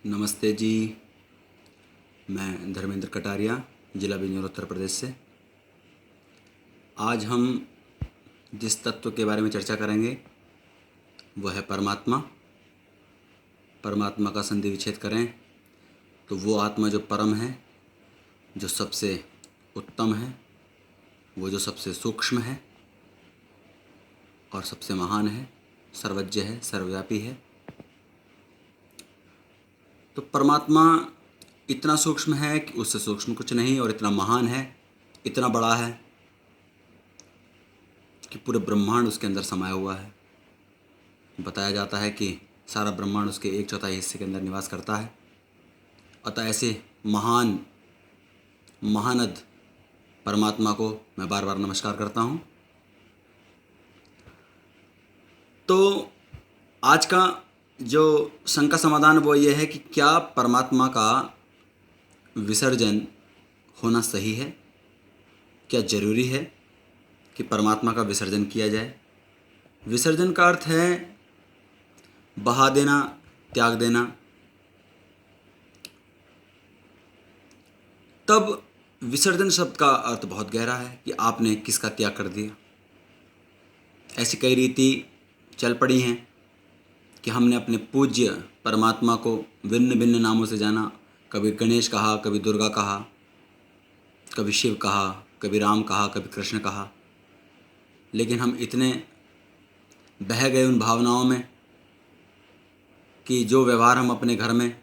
नमस्ते जी। मैं धर्मेंद्र कटारिया, ज़िला बिजनौर, उत्तर प्रदेश से। आज हम जिस तत्व के बारे में चर्चा करेंगे वह है परमात्मा। परमात्मा का संधि विच्छेद करें तो वो आत्मा जो परम है, जो सबसे उत्तम है, वो जो सबसे सूक्ष्म है और सबसे महान है, सर्वज्ञ है, सर्वव्यापी है। तो परमात्मा इतना सूक्ष्म है कि उससे सूक्ष्म कुछ नहीं, और इतना महान है, इतना बड़ा है कि पूरे ब्रह्मांड उसके अंदर समाया हुआ है। बताया जाता है कि सारा ब्रह्मांड उसके 1/4 हिस्से के अंदर निवास करता है। अतः ऐसे महान महानद परमात्मा को मैं बार बार नमस्कार करता हूँ। तो आज का जो शंका समाधान वो ये है कि क्या परमात्मा का विसर्जन होना सही है? क्या जरूरी है कि परमात्मा का विसर्जन किया जाए? विसर्जन का अर्थ है बहा देना, त्याग देना। तब विसर्जन शब्द का अर्थ बहुत गहरा है कि आपने किसका त्याग कर दिया। ऐसी कई रीति चल पड़ी हैं कि हमने अपने पूज्य परमात्मा को भिन्न भिन्न नामों से जाना। कभी गणेश कहा, कभी दुर्गा कहा, कभी शिव कहा, कभी राम कहा, कभी कृष्ण कहा। लेकिन हम इतने बह गए उन भावनाओं में कि जो व्यवहार हम अपने घर में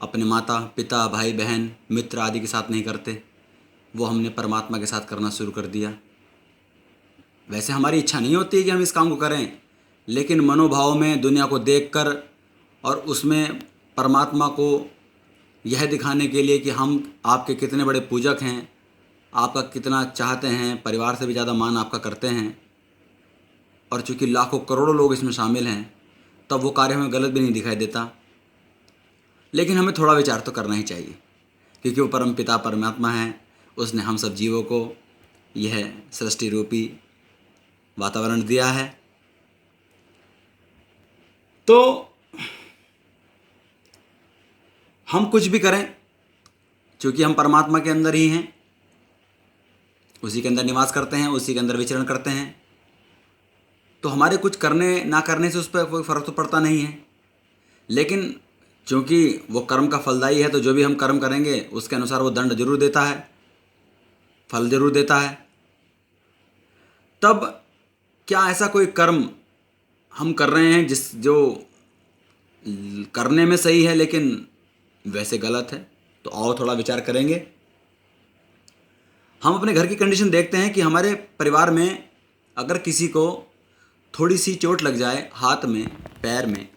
अपने माता पिता, भाई बहन, मित्र आदि के साथ नहीं करते, वो हमने परमात्मा के साथ करना शुरू कर दिया। वैसे हमारी इच्छा नहीं होती है कि हम इस काम को करें, लेकिन मनोभाव में दुनिया को देखकर और उसमें परमात्मा को यह दिखाने के लिए कि हम आपके कितने बड़े पूजक हैं, आपका कितना चाहते हैं, परिवार से भी ज़्यादा मान आपका करते हैं, और चूँकि लाखों करोड़ों लोग इसमें शामिल हैं, तब वो कार्य हमें गलत भी नहीं दिखाई देता। लेकिन हमें थोड़ा विचार तो करना ही चाहिए, क्योंकि वो परम पिता परमात्मा है। उसने हम सब जीवों को यह सृष्टि रूपी वातावरण दिया है। तो हम कुछ भी करें, क्योंकि हम परमात्मा के अंदर ही हैं, उसी के अंदर निवास करते हैं, उसी के अंदर विचरण करते हैं, तो हमारे कुछ करने ना करने से उस पर कोई फ़र्क तो पड़ता नहीं है। लेकिन चूँकि वो कर्म का फलदायी है, तो जो भी हम कर्म करेंगे उसके अनुसार वो दंड जरूर देता है, फल जरूर देता है। तब क्या ऐसा कोई कर्म हम कर रहे हैं जो करने में सही है लेकिन वैसे गलत है? तो आओ थोड़ा विचार करेंगे। हम अपने घर की कंडीशन देखते हैं कि हमारे परिवार में अगर किसी को थोड़ी सी चोट लग जाए हाथ में, पैर में,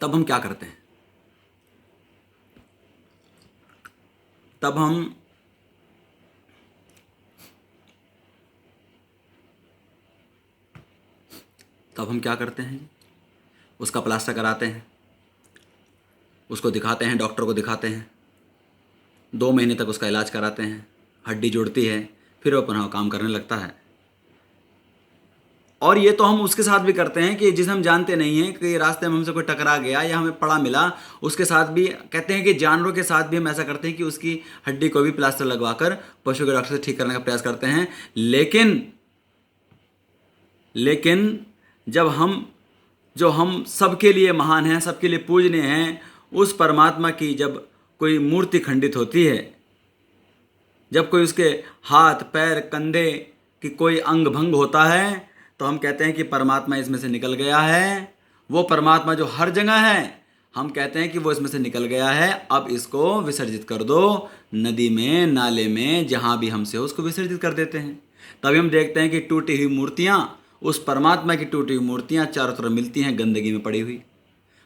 तब हम क्या करते हैं? तब हम क्या करते हैं? उसका प्लास्टर कराते हैं, उसको दिखाते हैं, डॉक्टर को दिखाते हैं, 2 महीने तक उसका इलाज कराते हैं, हड्डी जुड़ती है, फिर वो पुनः काम करने लगता है। और ये तो हम उसके साथ भी करते हैं कि जिसे हम जानते नहीं हैं, कि रास्ते में हमसे कोई टकरा गया या हमें पड़ा मिला, उसके साथ भी कहते हैं कि जानवरों के साथ भी हम ऐसा करते हैं कि उसकी हड्डी को भी प्लास्टर लगवाकर पशु के डॉक्टर से ठीक करने का प्रयास करते हैं। लेकिन जब हम सबके लिए महान हैं, सबके लिए पूजनीय हैं, उस परमात्मा की जब कोई मूर्ति खंडित होती है, जब कोई उसके हाथ पैर कंधे की कोई अंग भंग होता है, तो हम कहते हैं कि परमात्मा इसमें से निकल गया है। वो परमात्मा जो हर जगह है, हम कहते हैं कि वो इसमें से निकल गया है, अब इसको विसर्जित कर दो, नदी में, नाले में, जहाँ भी हमसे हो उसको विसर्जित कर देते हैं। तभी हम देखते हैं कि टूटी हुई मूर्तियाँ, उस परमात्मा की टूटी हुई मूर्तियाँ चारों तरफ मिलती हैं गंदगी में पड़ी हुई।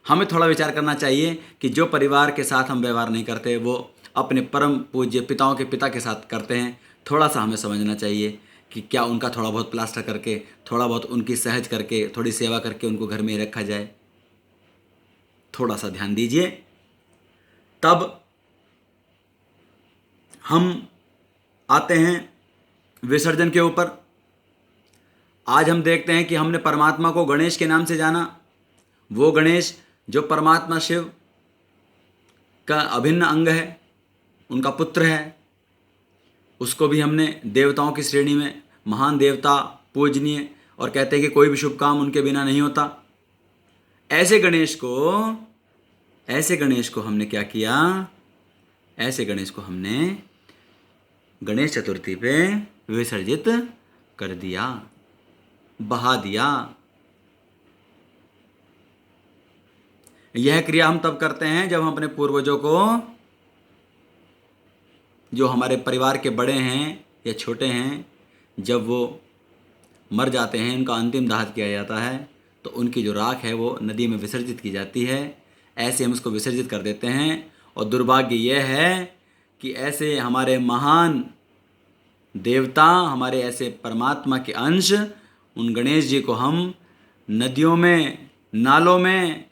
हमें थोड़ा विचार करना चाहिए कि जो परिवार के साथ हम व्यवहार नहीं करते, वो अपने परम पूज्य पिताओं के पिता के साथ करते हैं। थोड़ा सा हमें समझना चाहिए कि क्या उनका थोड़ा बहुत प्लास्टर करके, थोड़ा बहुत उनकी सहज करके, थोड़ी सेवा करके उनको घर में ही रखा जाए। थोड़ा सा ध्यान दीजिए। तब हम आते हैं विसर्जन के ऊपर। आज हम देखते हैं कि हमने परमात्मा को गणेश के नाम से जाना। वो गणेश जो परमात्मा शिव का अभिन्न अंग है, उनका पुत्र है, उसको भी हमने देवताओं की श्रेणी में महान देवता, पूजनीय, और कहते हैं कि कोई भी शुभ काम उनके बिना नहीं होता। ऐसे गणेश को हमने क्या किया? ऐसे गणेश को हमने गणेश चतुर्थी पे विसर्जित कर दिया, बहा दिया। यह क्रिया हम तब करते हैं जब हम अपने पूर्वजों को, जो हमारे परिवार के बड़े हैं या छोटे हैं, जब वो मर जाते हैं, उनका अंतिम दाह किया जाता है, तो उनकी जो राख है वो नदी में विसर्जित की जाती है। ऐसे हम उसको विसर्जित कर देते हैं। और दुर्भाग्य यह है कि ऐसे हमारे महान देवता, हमारे ऐसे परमात्मा के अंश, उन गणेश जी को हम नदियों में, नालों में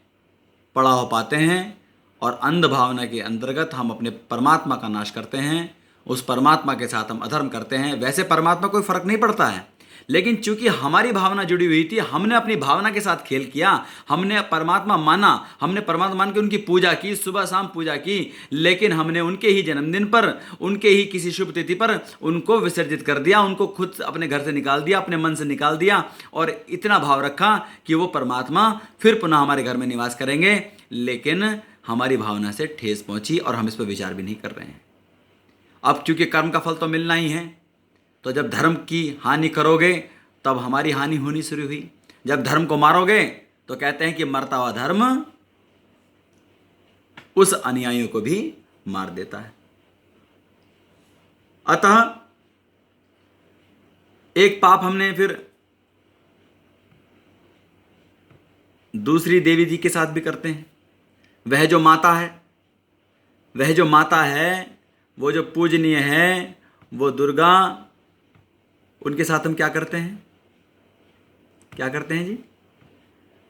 पड़ा हो पाते हैं और अंध भावना के अंतर्गत हम अपने परमात्मा का नाश करते हैं। उस परमात्मा के साथ हम अधर्म करते हैं। वैसे परमात्मा कोई फर्क नहीं पड़ता है, लेकिन चूंकि हमारी भावना जुड़ी हुई थी, हमने अपनी भावना के साथ खेल किया। हमने परमात्मा माना, हमने परमात्मा मान के उनकी पूजा की, सुबह शाम पूजा की, लेकिन हमने उनके ही जन्मदिन पर, उनके ही किसी शुभ तिथि पर उनको विसर्जित कर दिया, उनको खुद अपने घर से निकाल दिया, अपने मन से निकाल दिया, और इतना भाव रखा कि वो परमात्मा फिर पुनः हमारे घर में निवास करेंगे। लेकिन हमारी भावना से ठेस पहुंची और हम इस पर विचार भी नहीं कर रहे हैं। अब चूंकि कर्म का फल तो मिलना ही है, तो जब धर्म की हानि करोगे तब हमारी हानि होनी शुरू हुई। जब धर्म को मारोगे तो कहते हैं कि मरता हुआ धर्म उस अनुयायियों को भी मार देता है। अतः एक पाप हमने फिर दूसरी देवी जी के साथ भी करते हैं। वह जो माता है, वो जो पूजनीय है, वो दुर्गा, उनके साथ हम क्या करते हैं जी?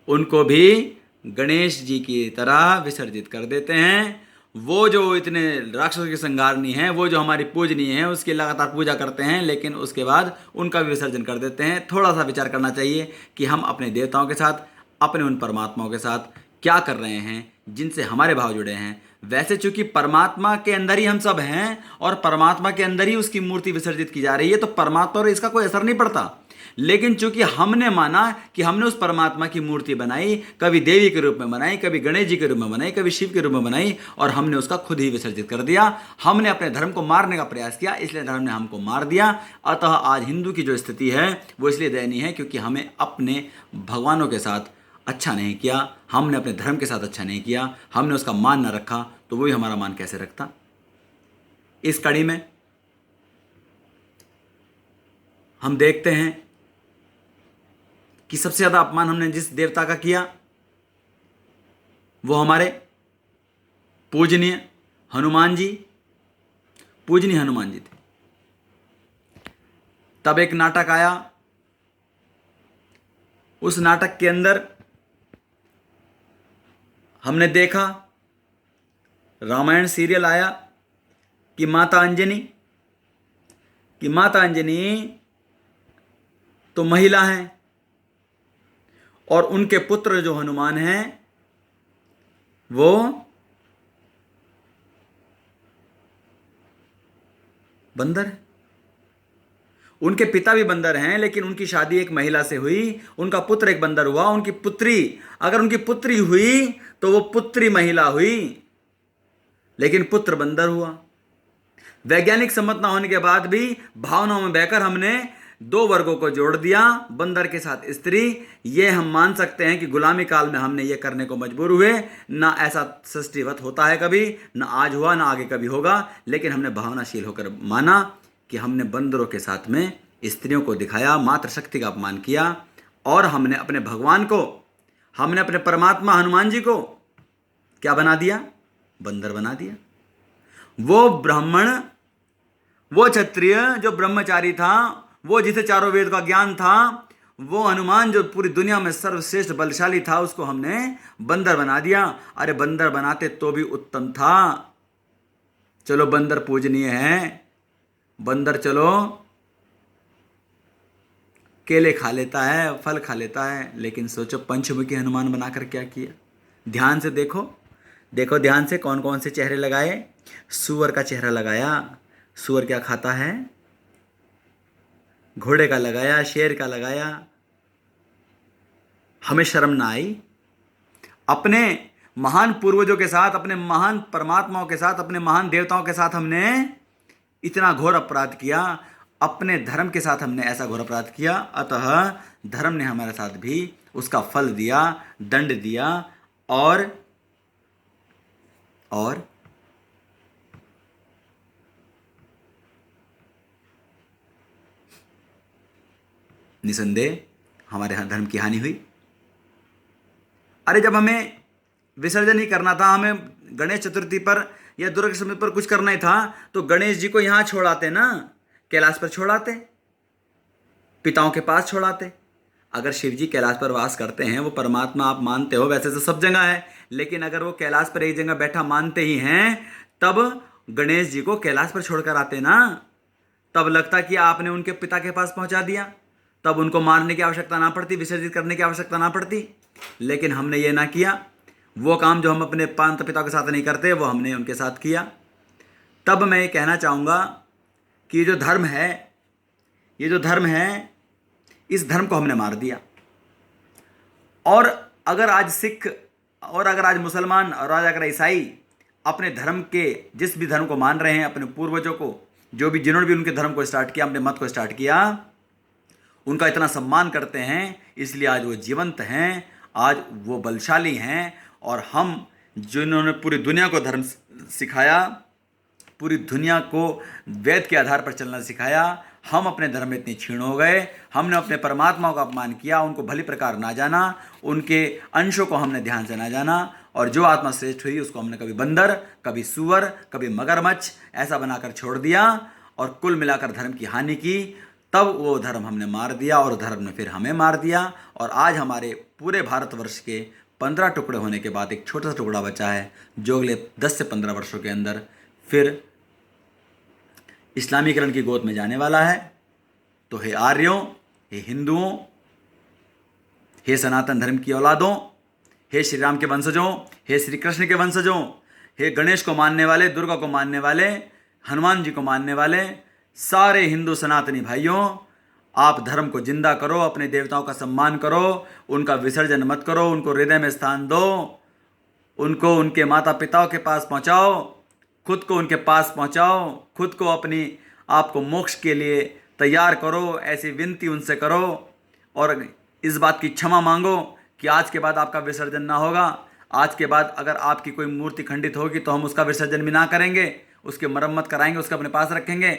उनको भी गणेश जी की तरह विसर्जित कर देते हैं। वो जो इतने राक्षसों के संहारनी हैं, वो जो हमारी पूजनीय है, उसकी लगातार पूजा करते हैं, लेकिन उसके बाद उनका भी विसर्जन कर देते हैं। थोड़ा सा विचार करना चाहिए कि हम अपने देवताओं के साथ, अपने उन परमात्माओं के साथ क्या कर रहे हैं जिनसे हमारे भाव जुड़े हैं। वैसे चूंकि परमात्मा के अंदर ही हम सब हैं और परमात्मा के अंदर ही उसकी मूर्ति विसर्जित की जा रही है, तो परमात्मा पर इसका कोई असर नहीं पड़ता। लेकिन चूंकि हमने माना कि हमने उस परमात्मा की मूर्ति बनाई, कभी देवी के रूप में बनाई, कभी गणेश जी के रूप में बनाई, कभी शिव के रूप में बनाई, और हमने उसका खुद ही विसर्जित कर दिया। हमने अपने धर्म को मारने का प्रयास किया, इसलिए धर्म ने हमको मार दिया। अतः आज हिंदू की जो स्थिति है वो इसलिए दयनीय है क्योंकि हमें अपने भगवानों के साथ अच्छा नहीं किया, हमने अपने धर्म के साथ अच्छा नहीं किया, हमने उसका मान न रखा, तो वही हमारा मान कैसे रखता। इस कड़ी में हम देखते हैं कि सबसे ज्यादा अपमान हमने जिस देवता का किया वो हमारे पूजनीय हनुमान जी थे। तब एक नाटक आया, उस नाटक के अंदर हमने देखा, रामायण सीरियल आया कि माता अंजनी तो महिला हैं और उनके पुत्र जो हनुमान हैं वो बंदर है। उनके पिता भी बंदर हैं, लेकिन उनकी शादी एक महिला से हुई, उनका पुत्र एक बंदर हुआ। उनकी पुत्री, अगर उनकी पुत्री हुई तो वो पुत्री महिला हुई, लेकिन पुत्र बंदर हुआ। वैज्ञानिक सम्मत ना होने के बाद भी भावनाओं में बहकर हमने दो वर्गों को जोड़ दिया, बंदर के साथ स्त्री। ये हम मान सकते हैं कि गुलामी काल में हमने ये करने को मजबूर हुए। ना ऐसा सृष्टिवत होता है कभी, ना आज हुआ, ना आगे कभी होगा, लेकिन हमने भावनाशील होकर माना कि हमने बंदरों के साथ में स्त्रियों को दिखाया, मातृशक्ति का अपमान किया, और हमने अपने भगवान को, हमने अपने परमात्मा हनुमान जी को क्या बना दिया? बंदर बना दिया। वो ब्राह्मण, वो क्षत्रिय जो ब्रह्मचारी था, वो जिसे चारों वेद का ज्ञान था, वो हनुमान जो पूरी दुनिया में सर्वश्रेष्ठ बलशाली था, उसको हमने बंदर बना दिया। अरे बंदर बनाते तो भी उत्तम था। चलो बंदर पूजनीय है, बंदर चलो केले खा लेता है, फल खा लेता है, लेकिन सोचो पंचमुखी हनुमान बनाकर क्या किया? ध्यान से देखो, देखो ध्यान से कौन कौन से चेहरे लगाए। सूअर का चेहरा लगाया, सूअर क्या खाता है। घोड़े का लगाया, शेर का लगाया। हमें शर्म ना आई। अपने महान पूर्वजों के साथ, अपने महान परमात्माओं के साथ, अपने महान देवताओं के साथ हमने इतना घोर अपराध किया। अपने धर्म के साथ हमने ऐसा घोर अपराध किया। अतः धर्म ने हमारे साथ भी उसका फल दिया, दंड दिया। और निसंदेह हमारे यहाँ धर्म की हानि हुई। अरे जब हमें विसर्जन ही करना था, हमें गणेश चतुर्थी पर या दुर्गाष्टमी पर कुछ करना ही था, तो गणेश जी को यहाँ छोड़ाते ना, कैलाश पर छोड़ाते, पिताओं के पास छोड़ाते। अगर शिव जी कैलाश पर वास करते हैं, वो परमात्मा आप मानते हो, वैसे तो सब जगह है, लेकिन अगर वो कैलाश पर एक जगह बैठा मानते ही हैं, तब गणेश जी को कैलाश पर छोड़कर आते ना। तब लगता कि आपने उनके पिता के पास पहुंचा दिया, तब उनको मारने की आवश्यकता ना पड़ती, विसर्जित करने की आवश्यकता ना पड़ती। लेकिन हमने ये ना किया। वो काम जो हम अपने माता पिता के साथ नहीं करते, वो हमने उनके साथ किया। तब मैं ये कहना चाहूँगा कि ये जो धर्म है, इस धर्म को हमने मार दिया। और अगर आज सिख, और अगर आज मुसलमान, और आज अगर ईसाई अपने धर्म के, जिस भी धर्म को मान रहे हैं, अपने पूर्वजों को, जिन्होंने भी उनके धर्म को स्टार्ट किया, अपने मत को स्टार्ट किया, उनका इतना सम्मान करते हैं, इसलिए आज वो जीवंत हैं, आज वो बलशाली हैं। और हम, जिन्होंने पूरी दुनिया को धर्म सिखाया, पूरी दुनिया को वेद के आधार पर चलना सिखाया, हम अपने धर्म में इतने क्षीण हो गए। हमने अपने परमात्माओं का अपमान किया, उनको भली प्रकार ना जाना, उनके अंशों को हमने ध्यान से ना जाना। और जो आत्मा श्रेष्ठ हुई उसको हमने कभी बंदर, कभी सूअर, कभी मगरमच्छ ऐसा बनाकर छोड़ दिया, और कुल मिलाकर धर्म की हानि की। तब वो धर्म हमने मार दिया, और धर्म ने फिर हमें मार दिया। और आज हमारे पूरे भारतवर्ष के 15 टुकड़े होने के बाद एक छोटा सा टुकड़ा बचा है, जो अगले 10 से 15 वर्षों के अंदर फिर इस्लामीकरण की गोद में जाने वाला है। तो हे आर्यों, हे हिंदुओं, हे सनातन धर्म की औलादों, हे श्री राम के वंशजों, हे श्री कृष्ण के वंशजों, हे गणेश को मानने वाले, दुर्गा को मानने वाले, हनुमान जी को मानने वाले सारे हिंदू सनातनी भाइयों, आप धर्म को जिंदा करो, अपने देवताओं का सम्मान करो, उनका विसर्जन मत करो, उनको हृदय में स्थान दो, उनको उनके माता पिताओं के पास पहुंचाओ, खुद को उनके पास पहुंचाओ, खुद को अपनी आपको मोक्ष के लिए तैयार करो, ऐसी विनती उनसे करो। और इस बात की क्षमा मांगो कि आज के बाद आपका विसर्जन ना होगा। आज के बाद अगर आपकी कोई मूर्ति खंडित होगी तो हम उसका विसर्जन भी ना करेंगे, उसकी मरम्मत कराएंगे, उसको अपने पास रखेंगे।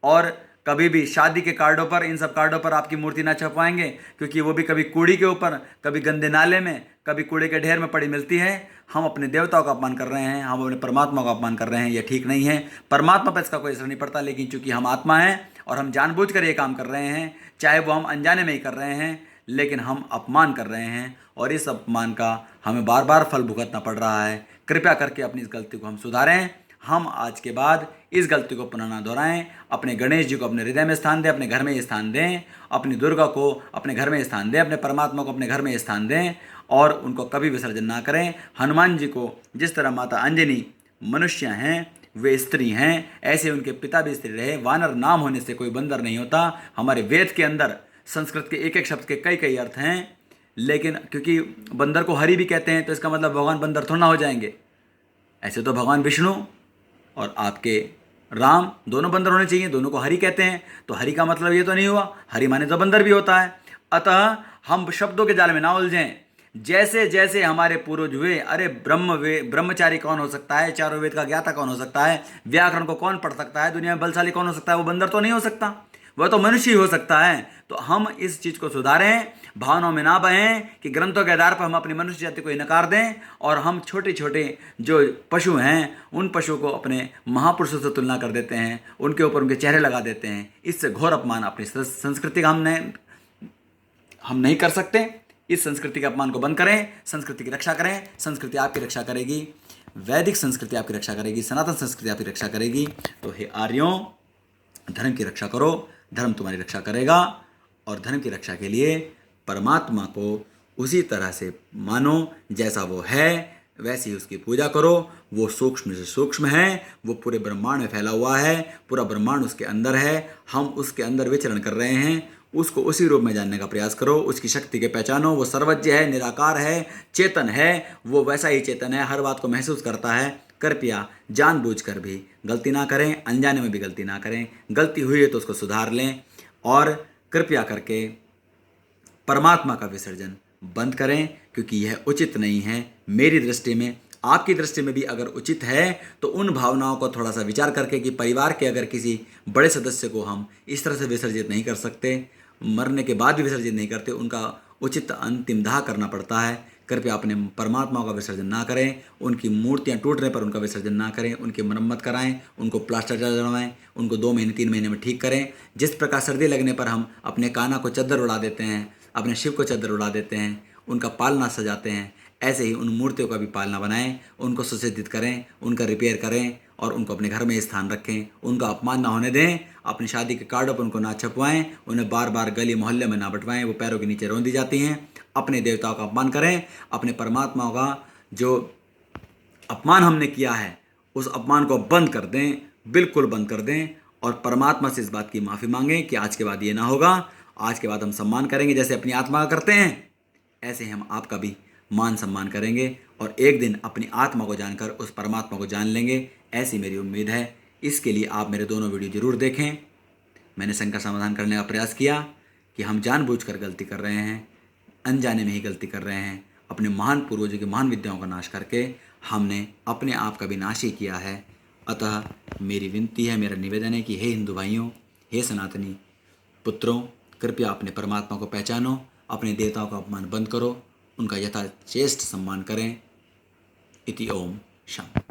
और कभी भी शादी के कार्डों पर, इन सब कार्डों पर आपकी मूर्ति ना छपवाएंगे, क्योंकि वो भी कभी कूड़ी के ऊपर, कभी गंदे नाले में, कभी कूड़े के ढेर में पड़ी मिलती है। हम अपने देवताओं का अपमान कर रहे हैं, हम अपने परमात्मा का अपमान कर रहे हैं, यह ठीक नहीं है। परमात्मा पर इसका कोई असर नहीं पड़ता, लेकिन चूंकि हम आत्मा हैं और हम जानबूझकर ये काम कर रहे हैं, चाहे वो हम अनजाने में ही कर रहे हैं, लेकिन हम अपमान कर रहे हैं, और इस अपमान का हमें बार बार फल भुगतना पड़ रहा है। कृपया करके अपनी इस गलती को हम सुधारें। हम आज के बाद इस गलती को पुनः ना दोहराएं। अपने गणेश जी को अपने हृदय में स्थान दें, अपने घर में स्थान दें, अपनी दुर्गा को अपने घर में स्थान दें, अपने परमात्मा को अपने घर में स्थान दें, और उनको कभी विसर्जन ना करें। हनुमान जी को जिस तरह माता अंजनी मनुष्य हैं, वे स्त्री हैं, ऐसे उनके पिता भी स्त्री रहे। वानर नाम होने से कोई बंदर नहीं होता। हमारे वेद के अंदर संस्कृत के एक एक शब्द के कई कई अर्थ हैं, लेकिन क्योंकि बंदर को हरि भी कहते हैं, तो इसका मतलब भगवान बंदर थोड़ा ना हो जाएंगे। ऐसे तो भगवान विष्णु और आपके राम दोनों बंदर होने चाहिए, दोनों को हरि कहते हैं। तो हरि का मतलब ये तो नहीं हुआ, हरि माने तो बंदर भी होता है। अतः हम शब्दों के जाल में ना उलझें। जैसे जैसे हमारे पूर्वज हुए, अरे ब्रह्मचारी कौन हो सकता है, चारों वेद का ज्ञाता कौन हो सकता है, व्याकरण को कौन पढ़ सकता है, दुनिया में बलशाली कौन हो सकता है, वो बंदर तो नहीं हो सकता, वह तो मनुष्य ही हो सकता है। तो हम इस चीज़ को सुधारें, भावनाओं में ना बहें कि ग्रंथों के आधार पर हम अपनी मनुष्य जाति को नकार दें, और हम छोटे छोटे जो पशु हैं उन पशुओं को अपने महापुरुषों से तुलना कर देते हैं, उनके ऊपर उनके चेहरे लगा देते हैं। इससे घोर अपमान अपनी संस्कृति का हम नहीं कर सकते। इस संस्कृति के अपमान को बंद करें, संस्कृति की रक्षा करें। संस्कृति आपकी रक्षा करेगी, वैदिक संस्कृति आपकी रक्षा करेगी, सनातन संस्कृति आपकी रक्षा करेगी। तो हे आर्यों, धर्म की रक्षा करो, धर्म तुम्हारी रक्षा करेगा। और धर्म की रक्षा के लिए परमात्मा को उसी तरह से मानो, जैसा वो है वैसी ही उसकी पूजा करो। वो सूक्ष्म से सूक्ष्म है, वो पूरे ब्रह्मांड में फैला हुआ है, पूरा ब्रह्मांड उसके अंदर है, हम उसके अंदर विचरण कर रहे हैं। उसको उसी रूप में जानने का प्रयास करो, उसकी शक्ति के पहचानो। वो सर्वज्ञ है, निराकार है, चेतन है, वो वैसा ही चेतन है, हर बात को महसूस करता है। कृपया जानबूझकर भी गलती ना करें, अनजाने में भी गलती ना करें। गलती हुई है तो उसको सुधार लें और कृपया करके परमात्मा का विसर्जन बंद करें, क्योंकि यह उचित नहीं है मेरी दृष्टि में। आपकी दृष्टि में भी अगर उचित है तो उन भावनाओं को थोड़ा सा विचार करके कि परिवार के अगर किसी बड़े सदस्य को हम इस तरह से विसर्जित नहीं कर सकते, मरने के बाद भी विसर्जित नहीं करते, उनका उचित अंतिम दाह करना पड़ता है। कृपया अपने परमात्मा का विसर्जन ना करें, उनकी मूर्तियां टूटने पर उनका विसर्जन ना करें, उनकी मरम्मत कराएं, उनको प्लास्टर चढ़वाएं, उनको 2 महीने 3 महीने में ठीक करें। जिस प्रकार सर्दी लगने पर हम अपने कान्हा को चद्दर उड़ा देते हैं, अपने शिव को चद्दर उड़ा देते हैं, उनका पालना सजाते हैं, ऐसे ही उन मूर्तियों का भी पालना बनाएं, उनको सुसज्जित करें, उनका रिपेयर करें और उनको अपने घर में स्थान रखें। उनका अपमान ना होने दें, अपनी शादी के कार्डों पर उनको ना छपवाएं, उन्हें बार बार गली मोहल्ले में ना बंटवाएं, वो पैरों के नीचे रौंदी जाती हैं। अपने देवताओं का अपमान करें, अपने परमात्मा का जो अपमान हमने किया है उस अपमान को बंद कर दें, बिल्कुल बंद कर दें और परमात्मा से इस बात की माफ़ी मांगें कि आज के बाद ये ना होगा। आज के बाद हम सम्मान करेंगे, जैसे अपनी आत्मा का करते हैं ऐसे हम आपका भी मान सम्मान करेंगे और एक दिन अपनी आत्मा को जानकर उस परमात्मा को जान लेंगे, ऐसी मेरी उम्मीद है। इसके लिए आप मेरे दोनों वीडियो जरूर देखें। मैंने शंका समाधान करने का प्रयास किया कि हम जानबूझकर गलती कर रहे हैं, अनजाने में ही गलती कर रहे हैं। अपने महान पूर्वजों की महान विद्याओं का नाश करके हमने अपने आप का भी नाश ही किया है। अतः मेरी विनती है, मेरा निवेदन है कि हे हिंदू भाइयों, हे सनातनी पुत्रों, कृपया अपने परमात्मा को पहचानो, अपने देवताओं का अपमान बंद करो, उनका यथाचेष्ट सम्मान करें। इति ओम शांति।